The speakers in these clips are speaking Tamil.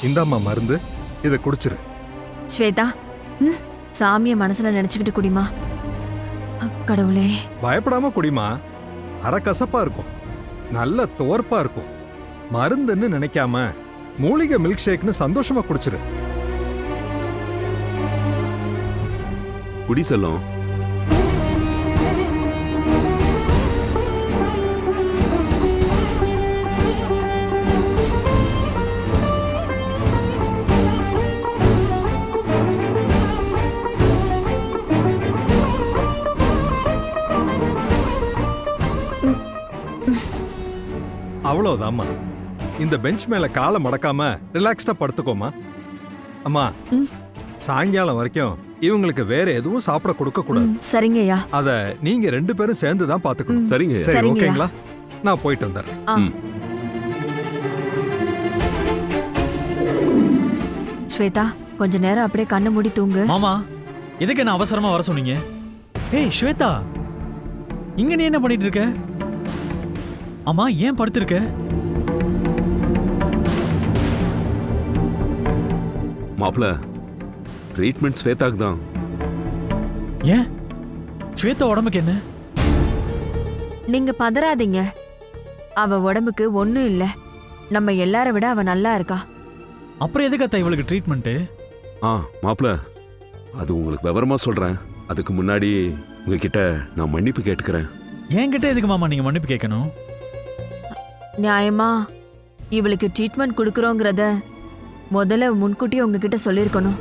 இந்தாம்மா மருந்து, இதை குடிச்சிரு. ஸ்வேதா, சாமிய மனசுல நினைச்சுக்கிட்டு குடிமா. கடவுளே. பயப்படாம குடிமா. அரைக்கசப்பா இருக்கும், நல்ல துவர்ப்பா இருக்கும். மருந்துன்னு நினைக்காம மூலிகை மில்க் ஷேக்னு சந்தோஷமா குடிச்சிரு. குடி செல்லம். அவ்வளவுதாம்மா. இந்த பெஞ்ச் மேல காலை மடக்காம ரிலாக்ஸ்டா படுத்துக்கோமா. அம்மா, சாயங்காலம் வரைக்கும் இவங்களுக்கு வேற எதுவும் சாப்பிட கொடுக்க கூடாது. சரிங்கய்யா. அத நீங்க 2 பேரும் சேர்ந்து தான் பாத்துக்கணும். சரிங்க. சரி, சரிங்கய்யா. ஓகேங்களா? நான் போயிட்டு வந்துடுறேன். ஸ்வேதா, கொஞ்ச நேரம் அப்படியே கண்ணு மூடி தூங்கு. மாமா, எதுக்கு என்ன அவசரமா வர சொன்னீங்க? ஏய் ஸ்வேதா, இங்க நீ என்ன பண்ணிட்டு இருக்க? அம்மா, ஏன் படுத்திருக்க? மாப்ள, ட்ரீட்மெண்ட் ஸ்வேதாக்கு தான். ஏன் ஸ்வேதா உடம்புக்கு என்ன? நீங்க பதறாதீங்க. அவ உடம்புக்கு ஒண்ணும் இல்ல. நம்ம எல்லார விட அவ நல்லா இருக்கா. அப்புறம் எதுக்கு அத்தா இவளுக்கு ட்ரீட்மெண்ட்? மாப்ள, அது உங்களுக்கு விவரமா சொல்றேன். அதுக்கு முன்னாடி உங்ககிட்ட நான் மன்னிப்பு கேட்டுக்கிறேன். என்கிட்ட எதுக்கு மாமா நீங்க மன்னிப்பு கேட்கணும்? நியாயமா இவளுக்கு ட்ரீட்மெண்ட் கொடுக்கறோங்கிறத முதல்ல முன்கூட்டியே உங்ககிட்ட சொல்லிருக்கணும்.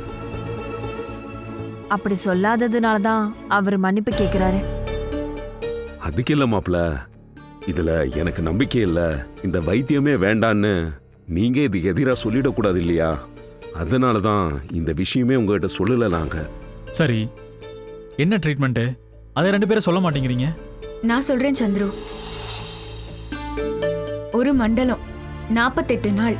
அப்படி சொல்லாததுனால தான் அவர் மன்னிப்பு கேட்கிறாரு. அதுக்கு இல்ல மாப்ள, இதுல எனக்கு நம்பிக்கை இல்ல. இந்த வைத்தியமே வேண்டான்னு நீங்க இதுக்கு எதிராக சொல்லிடக்கூடாது இல்லையா? அதனாலதான் இந்த விஷயமே உங்ககிட்ட சொல்லல. நாங்க சரி, என்ன ட்ரீட்மெண்ட்? அதை 2 பேரும் சொல்ல மாட்டேங்கிறீங்க. நான் சொல்றேன் சந்துரு. ஒரு மண்டலம் 48 நாள்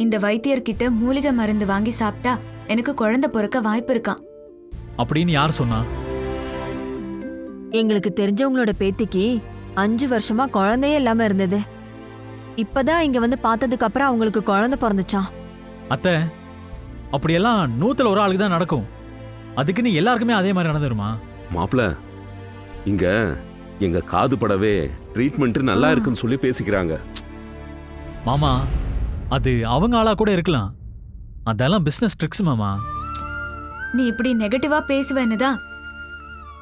இந்த வைத்தியர்கிட்ட மூலிகை மருந்து வாங்கி சாப்பிட்டா எனக்கு குழந்தை பிறக்க வாய்ப்பு இருக்கான். அப்படின்னு யார் சொன்னா? எங்களுக்கு தெரிஞ்சவங்களோட பேத்திக்கு 5 வருஷமா குழந்தையே இல்லாம இருந்தது. இப்பதான் இங்க வந்து பார்த்ததுக்கு அப்புறம் அவங்களுக்கு குழந்தை பிறந்துச்சான். அத்தை, அப்படியெல்லாம் 100ல் 1 ஆளுக்கு தான் நடக்கும். அதுக்குன்னு எல்லாருக்குமே அதே மாதிரி நடந்துருமா? மாப்ள, இங்க எங்க காது படவே ட்ரீட்மெண்ட் நல்லா இருக்குன்னு சொல்லி பேசிக்கிறாங்க. மாமா, அது அவங்க ஆளா கூட இருக்கலாம். அதெல்லாம் பிசினஸ் ட்ரிக்ஸ் மாமா. நீ இப்படி நெகட்டிவா பேசுவேன்னு தான்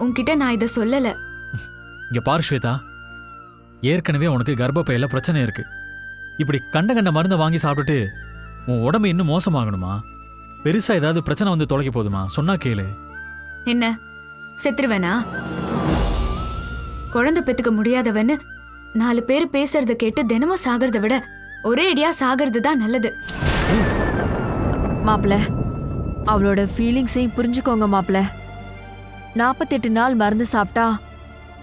உன்கிட்ட நான் இதை சொல்லல. இங்க பாரு ஸ்வேதா, ஏற்கனவே உனக்கு கர்ப்பப்பையில பிரச்சனை இருக்கு. இப்படி கண்ட மருந்தை வாங்கி சாப்பிட்டுட்டு உன் உடம்பு இன்னும் மோசமாகணுமா? பெருசா ஏதாவது பிரச்சனை வந்து தொலைக்க போதுமா? சொன்னா கேளு. என்ன செத்துருவேனா? குழந்தை பெத்துக்க முடியாதவன்னு 4 பேர் பேசுறத கேட்டு தினமும் சாகிறத விட ஒரே அடியா சாகிறது தான் நல்லது. மாப்ள, அவளோட ஃபீலிங்ஸையும் புரிஞ்சுக்கோங்க மாப்ள. 48 நாள் மருந்து சாப்பிட்டா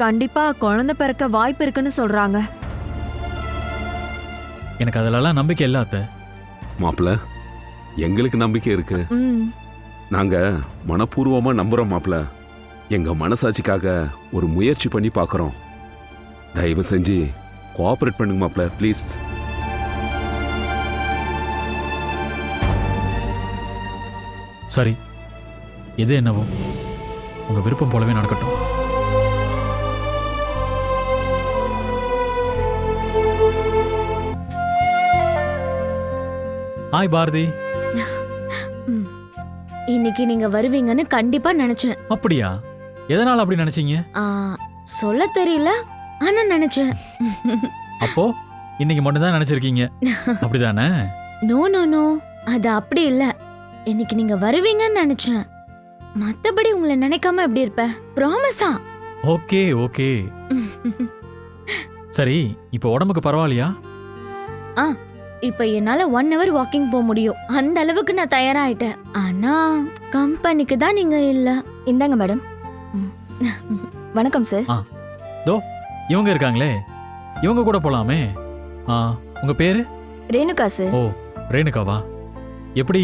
கண்டிப்பா குழந்தை பிறக்க வாய்ப்பு இருக்குன்னு சொல்றாங்க. எனக்கு அதிலெல்லாம் நம்பிக்கை இல்ல அத்தை. மாப்ள, எங்களுக்கு நம்பிக்கை இருக்கு. நாங்க மனப்பூர்வமா நம்புறோம் மாப்ள. எங்க மனசாட்சிக்காக ஒரு முயற்சி பண்ணி பார்க்கறோம். தயவு செஞ்சு கோஆபரேட் பண்ணுங்க மாப்ள, ப்ளீஸ். சரி, எது என்னவோ உங்க விருப்பம் போலவே நடக்கட்டும். ஹாய் பாரதி. இன்னைக்கு நீங்க வருவீங்கன்னு கண்டிப்பா நினைச்சேன். அப்படியா? எதனால அப்படி நினைச்சீங்க? சொல்ல தெரியல, ஆனா நினைச்சேன். அப்போ இன்னைக்கு மட்டும் தான் நினைச்சிருக்கீங்க, அப்படிதானே? நோ நோ நோ, அது அப்படி இல்ல. இன்னைக்கு நீங்க வருவீங்கன்னு நினைச்சேன். மத்தபடி உங்களை நினைக்காம எப்படி இருப்பேன்? ப்ராமிஸா? Okay okay. சரி, இப்போ உடம்புக்கு பரவாயில்லையா? இப்ப என்னால 1 hour வாக்கிங் போக முடியும். அந்த அளவுக்கு நான் தயாராயிட்டேன். ஆனா கம்பெனிக்கு தான் நீங்க இல்ல. இந்தாங்க மேடம். வணக்கம் சார். தோ இவங்க இருக்காங்களே, இவங்க கூட போலாமே. உங்க பேரு? ரேணுகா சார். ஓ, ரேணுகாவா? எப்படி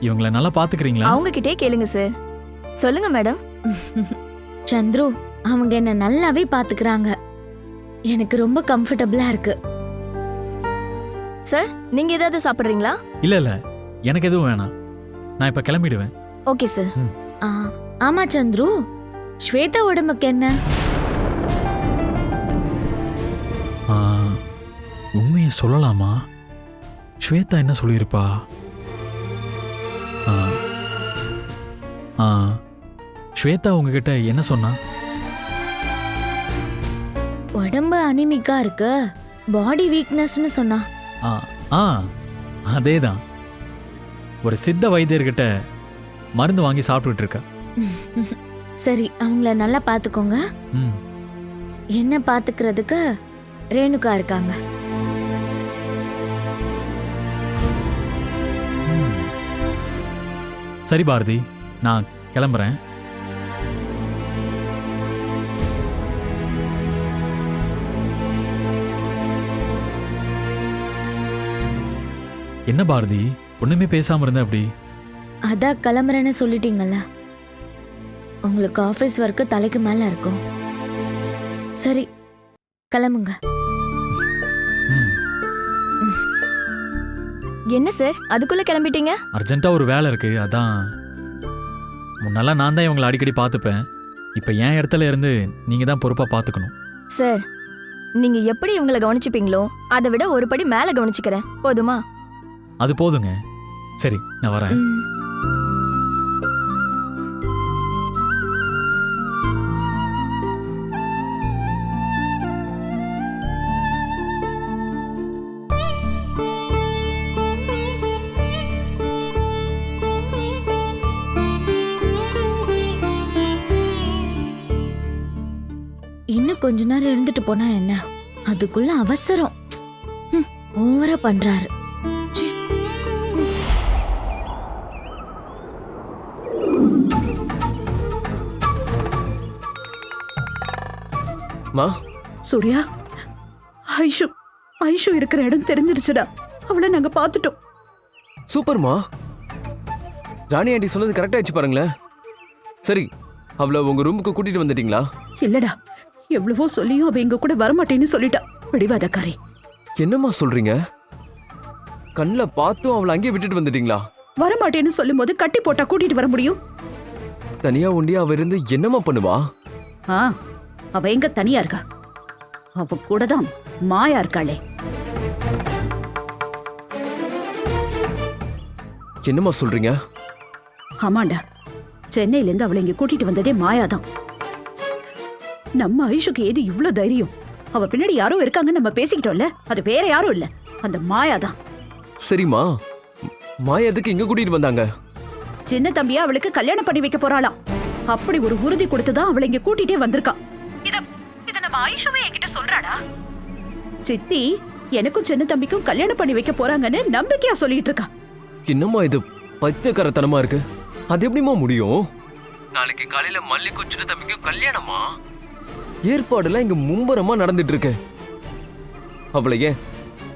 இவங்களை நல்லா பாத்துக்கிறீங்களா? அவங்க கிட்டே கேளுங்க சார். சொல்லுங்க மேடம். சந்துரு, அவங்க என்ன நல்லாவே பாத்துக்கிறாங்க. எனக்கு ரொம்ப கம்ஃபர்டபுளா இருக்கு. சார் நீங்க ஏதாவது சாப்பிடுறீங்களா? இல்ல இல்ல எனக்கு எதுவும் வேணாம், நான் இப்ப கிளம்பிடுவேன். Okay sir. ஆ, ஆமா சந்துரு, ஸ்வேதா உடம்புக்கு என்ன? ஆ, உண்மையை சொல்லலாமா? ஸ்வேதா என்ன சொல்லியிருப்பா? ஆ, ஆ, ஸ்வேதா உங்ககிட்ட என்ன சொன்னா? உடம்பு அனிமிக்கா இருக்கு, பாடி வீக்னஸ்னு சொன்னா. ஆ ஆ அதேதான். ஒரு சித்த வைத்தியர்கிட்ட மருந்து வாங்கி சாப்பிட்டுட்டு இருக்கா. சரி, அவங்கள நல்லா பாத்துக்கோங்க. ம். என்ன பாத்துக்கிறதுக்கு ரேணுகா இருக்காங்க. சரி பாரதி, நான் கிளம்புறேன். என்ன பாரதி, ஒண்ணுமே பேசாம இருந்த அப்படி? அதான் கிளம்புறேன்னு சொல்லிட்டீங்கல்ல, உங்களுக்கு ஆபீஸ் ஒர்க்கு தலைக்கு மேல இருக்கும். சரி, கிளம்புங்க. ம். என்ன சார் அதுக்குள்ள கிளம்பிட்டீங்க? அர்ஜென்ட்டா ஒரு வேலை இருக்கு, அதான். முன்னெல்லாம் நான் தான் இவங்களை அடிக்கடி பார்த்துப்பேன். இப்ப என் இடத்துல இருந்து நீங்க தான் பொறுப்பா பார்த்துக்கணும். சார் நீங்க எப்படி இவங்களை கவனிச்சுப்பீங்களோ அதை விட ஒரு படி மேல கவனிச்சுக்கிறேன், போதுமா? அது போதுங்க. சரி, நான் வரேன். ம். இன்னும் கொஞ்ச நேரம் இருந்துட்டு போனா என்ன, அதுக்குள்ள அவசரம். ஓவரா பண்றாரு. மா, சூர்யா, ஐஷு இருக்கிற இடம் தெரிஞ்சிருச்சுடா. அவளை நாங்க பாத்துட்டோம். சூப்பர்மா. ராணி ஆண்டி சொன்னது கரெக்டா ஆயிடுச்சு பாருங்களேன். சரி, அவளை உங்க ரூமுக்கு கூட்டிட்டு வந்துட்டீங்களா? இல்லடா, எவ்வளவோ சொல்லியும் அவ எங்க கூட வரமாட்டேன்னு சொல்லிட்டா. பிடிவாதக்காரி. என்னம்மா சொல்றீங்க? கண்ணில் பார்த்தும் அவளை அங்கேயே விட்டுட்டு வந்துட்டீங்களா? வரமாட்டேன்னு சொல்லும் போது கட்டி போட்டா கூட்டிட்டு வர முடியும்? தனியா ஒண்டியா அவ இருந்து என்னம்மா பண்ணுவா? ஆ, அவ எங்க தனியா இருக்கா? அவ கூட தான் மாயா இருக்காளே. என்னம்மா சொல்றீங்க? ஆமாண்டா, சென்னையில இருந்து அவளை இங்க கூட்டிட்டு வந்ததே மாயாதான். நம்ம ஐஷுக்கு ஏது இவ்ளோ தைரியம்? அவ பின்னாடி யாரோ இருக்காங்கன்னு நம்ம பேசிக்கிட்டோம்ல, அது வேற யாரும் இல்ல, அந்த மாயாதான். சரிம்மா, மாயா எதுக்கு இங்க கூட்டிட்டு வந்தாங்க? சின்ன தம்பியா அவளுக்கு கல்யாணம் பண்ணி வைக்க போறாளாம். அப்படி ஒரு உறுதி கொடுத்துதான் அவளை இங்க கூட்டிட்டே வந்திருக்கா. இத நம்ம ஐஷுவே என்கிட்ட சொல்றாடா. சித்தி எனக்கும் சின்ன தம்பிக்கும் கல்யாணம் பண்ணி வைக்க போறாங்கன்னு நம்பிக்கையா சொல்லிட்டு இருக்கா. என்னம்மா இது பைத்தியக்காரத்தனமா இருக்கு? அது எப்படிம்மா முடியும்? நாளைக்கு காலையில மல்லிக்கும் சின்ன தம்பிக்கும் கல்யாணமா? ஏற்பாடுலாம் இங்க மும்பரமா நடந்துட்டு இருக்கு. அவளை ஏன்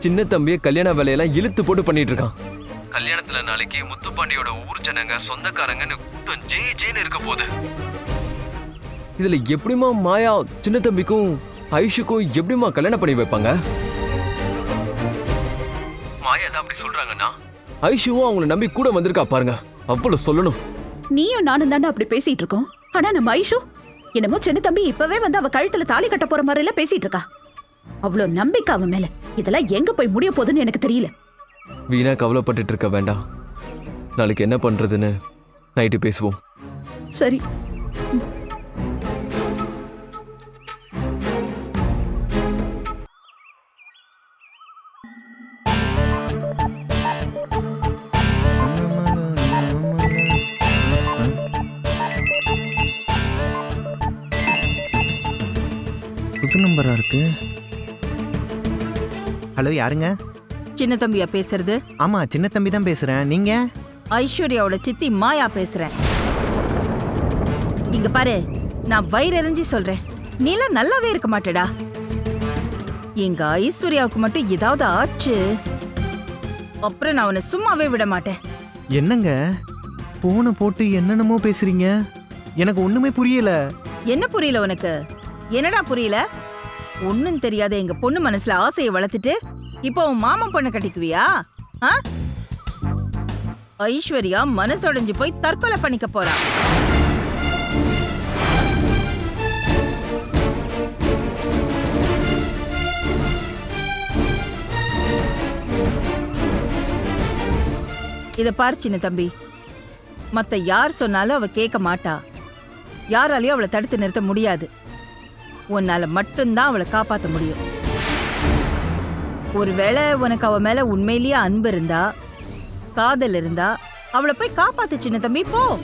சின்ன தம்பிய கல்யாண வேலையெல்லாம் இழுத்து போட்டு பண்ணிட்டு இருக்கான். கல்யாணத்துல நாளைக்கு முத்துப்பாண்டியோட ஊர் ஜனங்க சொந்தக்காரங்கன்னு கூட்டம் ஜே ஜேன்னு இருக்க போகுது. இதுல எப்படிமா மாயா சின்ன தம்பிக்கும் ஐஷுக்கும் எப்படிமா கல்யாணம் பண்ணி வைப்பாங்க? மாயா தான் அப்படி சொல்றாங்கன்னா ஐஷுவும் அவங்கள நம்பி கூட வந்திருக்கா பாருங்க. அவ்வளவு சொல்லணும். நீயும் நானும் தானே அப்படி பேசிட்டு இருக்கோம். ஆனா நம்ம ஐஷு என்னமோ சின்ன தம்பி இப்பவே வந்து அவ கழுத்துல தாலி கட்ட போற மாதிரி எல்லாம் பேசிட்டு இருக்கா. அவ்வளவு நம்பிக்கை அவன் மேல. இதெல்லாம் எங்க போய் முடிய போகுதுன்னு எனக்கு தெரியல. வீணா கவலைப்பட்டுட்டு இருக்க வேண்டாம். நாளைக்கு என்ன பண்றதுன்னு நைட்டு பேசுவோம். சரி. புது நம்பரா இருக்கு. ஹலோ, யாருங்க? சின்ன தம்பியா பேசுறது? ஆமா, சின்ன தம்பி தான் பேசுறேன். நீங்க? ஐஸ்வர்யாவோட சித்தி மாயா பேசுறேன். இங்க பாரு, நான் வயிறறிஞ்சு சொல்றேன், நீலாம் நல்லாவே இருக்க மாட்டடா. எங்க ஐஸ்வர்யாவுக்கு மட்டும் ஏதாவது ஆச்சு, அப்புறம் நான் உன்னை சும்மாவே விட மாட்டேன். என்னங்க போனை போட்டு என்னென்னமோ பேசுறீங்க? எனக்கு ஒண்ணுமே புரியல. என்ன புரியல உனக்கு? என்னடா புரியல? ஒண்ணும் தெரியாத எங்க பொண்ணு மனசுல ஆசையை வளர்த்துட்டு இப்போ உன் மாமன் பொண்ணு கட்டிக்குவியா? ஆ? ஐஸ்வர்யா மனசொடைஞ்சு போய் தற்கொலை பண்ணிக்க போறா. இத பாரு சின்ன தம்பி, மத்த யார் சொன்னாலும் அவ கேட்க மாட்டா. யாராலையும் அவளை தடுத்து நிறுத்த முடியாது. உன்னால மட்டும்தான் அவளை காப்பாத்த முடியும். ஒருவேளை உனக்கு அவ மேல உண்மையிலேயே அன்பு இருந்தா, காதல் இருந்தா, அவளை போய் காப்பாத்து சின்ன தம்பி, போ.